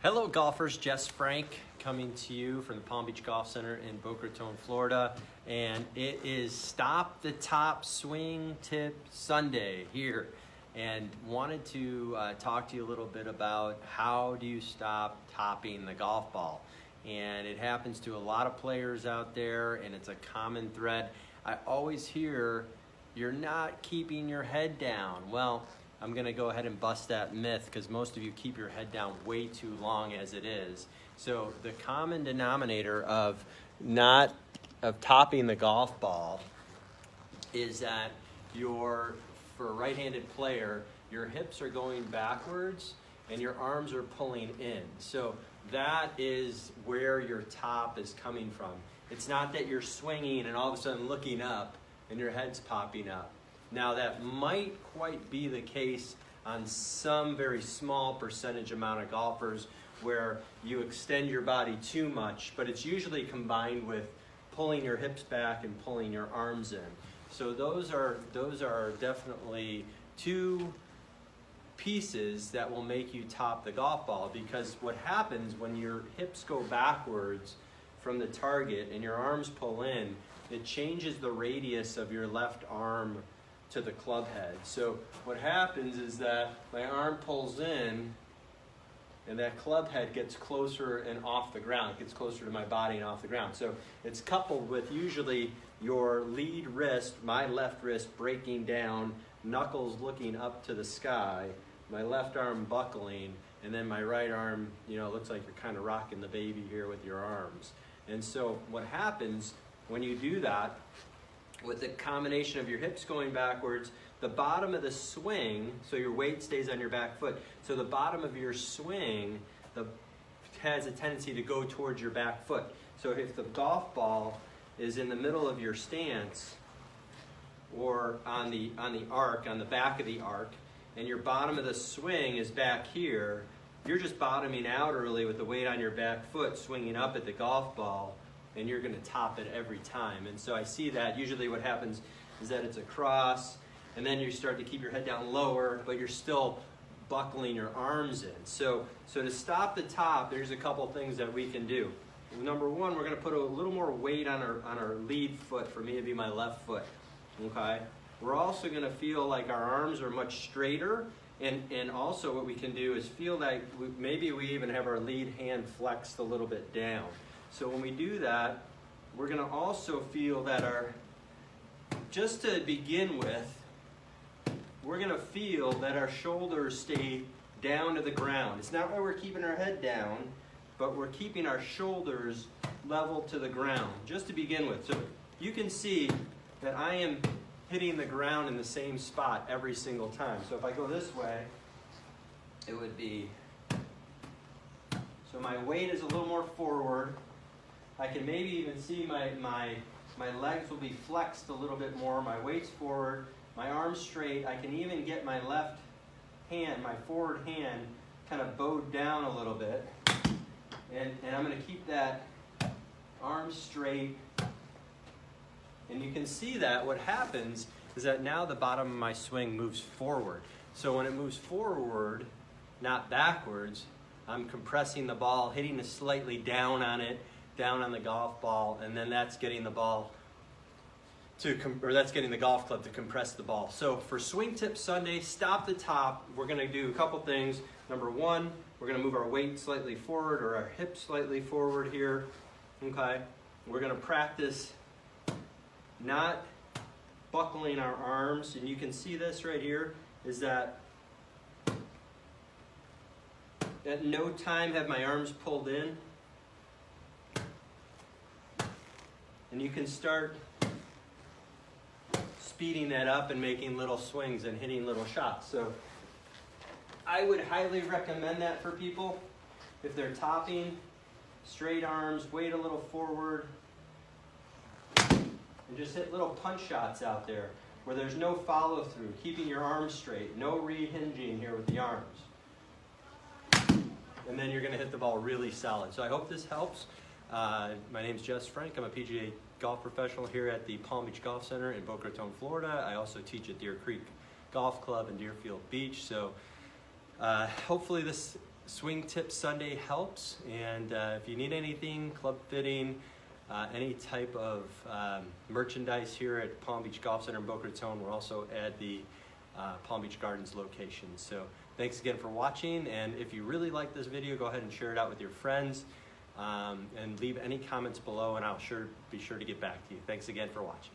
Hello golfers, Jess Frank coming to you from the Palm Beach Golf Center in Boca Raton, Florida. And it is Stop the Top Swing Tip Sunday here. And wanted to talk to you a little bit about how do you stop topping the golf ball. And it happens to a lot of players out there, and it's a common thread. I always hear, you're not keeping your head down. Well, I'm gonna go ahead and bust that myth because most of you keep your head down way too long as it is. So the common denominator of topping the golf ball is that for a right-handed player, your hips are going backwards and your arms are pulling in. So that is where your top is coming from. It's not that you're swinging and all of a sudden looking up and your head's popping up. Now that might quite be the case on some very small percentage amount of golfers where you extend your body too much, but it's usually combined with pulling your hips back and pulling your arms in. So those are definitely two pieces that will make you top the golf ball, because what happens when your hips go backwards from the target and your arms pull in, it changes the radius of your left arm to the club head. So what happens is that my arm pulls in and that club head gets closer and off the ground. It gets closer to my body and off the ground. So it's coupled with usually your lead wrist, my left wrist breaking down, knuckles looking up to the sky, my left arm buckling, and then my right arm, looks like you're kind of rocking the baby here with your arms. And so what happens when you do that, with the combination of your hips going backwards, the bottom of the swing, so your weight stays on your back foot, so the bottom of your swing has a tendency to go towards your back foot. So if the golf ball is in the middle of your stance, or on the arc, on the back of the arc, and your bottom of the swing is back here, you're just bottoming out early with the weight on your back foot, swinging up at the golf ball, and you're going to top it every time. And so I see that usually what happens is that it's a cross, and then you start to keep your head down lower, but you're still buckling your arms in. So to stop the top, there's a couple things that we can do. Number one, we're going to put a little more weight on our lead foot. For me, it'd be my left foot. Okay. We're also going to feel like our arms are much straighter, and also what we can do is feel like maybe we even have our lead hand flexed a little bit down. So when we do that, we're going to also feel that just to begin with, we're going to feel that our shoulders stay down to the ground. It's not why we're keeping our head down, but we're keeping our shoulders level to the ground, just to begin with. So you can see that I am hitting the ground in the same spot every single time. So if I go this way, it would be, so my weight is a little more forward. I can maybe even see my legs will be flexed a little bit more, my weight's forward, my arms straight. I can even get my left hand, my forward hand, kind of bowed down a little bit. And I'm going to keep that arm straight. And you can see that what happens is that now the bottom of my swing moves forward. So when it moves forward, not backwards, I'm compressing the ball, hitting it slightly down on the golf ball, and then that's getting the ball that's getting the golf club to compress the ball. So for Swing Tip Sunday, Stop the Top, we're going to do a couple things. Number one, we're going to move our weight slightly forward, or our hips slightly forward here. Okay, we're going to practice not buckling our arms, and you can see this right here, is that at no time have my arms pulled in. And you can start speeding that up and making little swings and hitting little shots. So I would highly recommend that for people. If they're topping, straight arms, weight a little forward, and just hit little punch shots out there where there's no follow through, keeping your arms straight, no rehinging here with the arms. And then you're going to hit the ball really solid. So I hope this helps. My name's Jess Frank. I'm a PGA golf professional here at the Palm Beach Golf Center in Boca Raton, Florida. I also teach at Deer Creek Golf Club in Deerfield Beach. So hopefully this Swing Tip Sunday helps, and if you need anything, club fitting, any type of merchandise here at Palm Beach Golf Center in Boca Raton, we're also at the Palm Beach Gardens location. So thanks again for watching, and if you really like this video, go ahead and share it out with your friends, and leave any comments below, and I'll be sure to get back to you. Thanks again for watching.